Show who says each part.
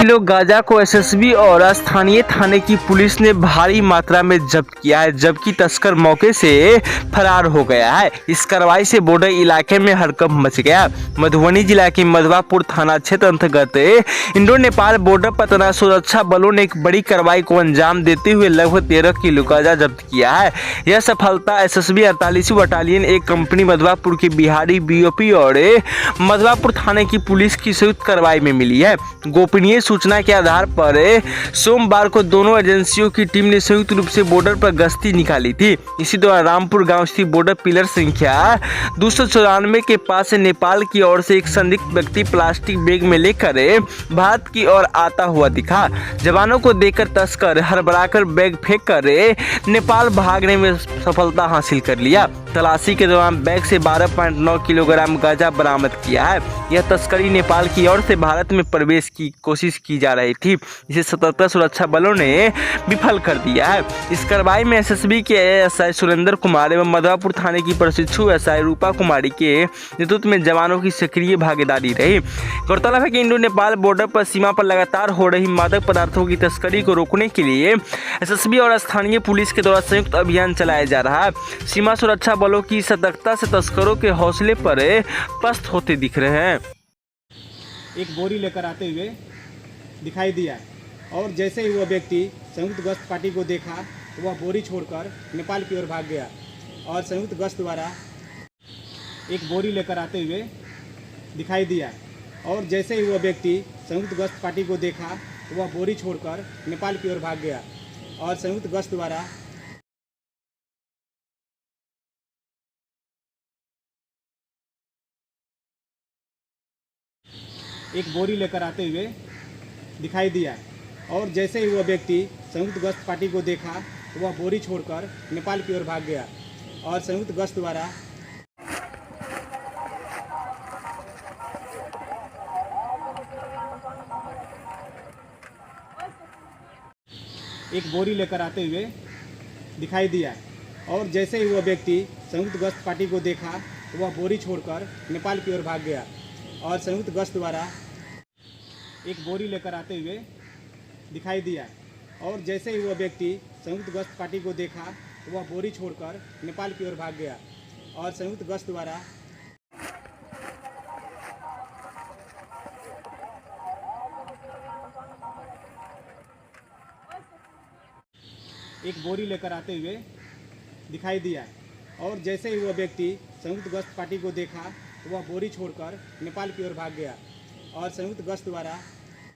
Speaker 1: Kilo गांजा को SSB और स्थानीय थाने की पुलिस ने भारी मात्रा में जब्त किया है, जबकि तस्कर मौके से फरार हो गया है। इस कार्रवाई से बॉर्डर इलाके में हड़कंप मच गया। मधुबनी जिला के मधवापुर थाना क्षेत्र अंतर्गत इंडो नेपाल बॉर्डर पर तैनात सुरक्षा बलों ने एक बड़ी कार्रवाई को अंजाम देते हुए लगभग 13 किलो गांजा जब्त किया है। यह सफलता एसएसबी 48वीं बटालियन एक कंपनी मधवापुर के बिहारी बीओपी और मधवापुर थाने की पुलिस की संयुक्त कार्रवाई में मिली है। गोपनीय सूचना के आधार पर सोमवार को दोनों एजेंसियों की टीम ने संयुक्त रूप से बॉर्डर पर गश्ती निकाली थी। इसी दौरान रामपुर गांव स्थित बॉर्डर पिलर संख्या 294 के पास नेपाल की ओर से एक संदिग्ध व्यक्ति प्लास्टिक बैग में लेकर भारत की ओर आता हुआ दिखा। जवानों को देखकर तस्कर हड़बड़ाकर बैग फेंक कर नेपाल भागने में सफलता हासिल कर लिया। तलाशी के दौरान बैग से 12.9 किलोग्राम गांजा बरामद किया है। यह तस्करी नेपाल की ओर से भारत में प्रवेश की कोशिश की जा रही थी, जिसे सतर्कता सुरक्षा बलों ने विफल कर दिया है। इस कार्रवाई में एसएसबी के एएसआई सुरेंद्र कुमार एवं मधवापुर थाने की प्रशिक्षु एसआई रूपा कुमारी के नेतृत्व में जवानों की सक्रिय भागीदारी रही। गौरतलब है कि इंडो नेपाल बॉर्डर पर सीमा पर लगातार हो रही मादक पदार्थों की तस्करी को रोकने के लिए एसएसबी और स्थानीय पुलिस के द्वारा संयुक्त अभियान चलाया जा रहा है। सीमा सुरक्षा बलों की सतर्कता से तस्करों के हौसले पर पस्त होते दिख रहे हैं।
Speaker 2: एक बोरी लेकर आते हुए दिखाई दिया और जैसे ही वह व्यक्ति संयुक्त गश्त पार्टी को देखा तो वह बोरी छोड़कर नेपाल की ओर भाग गया और संयुक्त गश्त द्वारा एक बोरी लेकर आते हुए दिखाई दिया और जैसे ही वह व्यक्ति संयुक्त गश्त पार्टी को देखा तो वह बोरी छोड़कर नेपाल की ओर भाग गया और संयुक्त गश्त द्वारा एक बोरी लेकर आते हुए दिखाई दिया और जैसे ही वह व्यक्ति संयुक्त गश्त पार्टी को देखा तो वह बोरी छोड़कर नेपाल की ओर भाग गया और संयुक्त गश्त द्वारा एक बोरी लेकर आते हुए दिखाई दिया और जैसे ही वह व्यक्ति संयुक्त गश्त पार्टी को देखा तो वह बोरी छोड़कर नेपाल की ओर भाग गया और संयुक्त गश्त द्वारा एक बोरी लेकर आते हुए दिखाई दिया और जैसे ही वह व्यक्ति संयुक्त गश्त पार्टी को देखा तो वह बोरी छोड़कर नेपाल की ओर भाग गया और संयुक्त गश्त द्वारा एक बोरी लेकर आते हुए दिखाई दिया और जैसे ही वह व्यक्ति संयुक्त गश्त पार्टी को देखा तो वह बोरी छोड़कर नेपाल की ओर भाग गया और संयुक्त गश्त द्वारा एक बोरी लेकर आते हुए दिखाई दिया और जैसे ही वह व्यक्ति संयुक्त गश्त पार्टी को देखा तो वह बोरी छोड़कर नेपाल की ओर भाग गया और संयुक्त गश्त द्वारा एक बोरी लेकर आते हुए दिखाई दिया और जैसे ही वह व्यक्ति संयुक्त गश्त पार्टी को देखा तो वह बोरी छोड़कर नेपाल की ओर भाग गया और संयुक्त गश्त द्वारा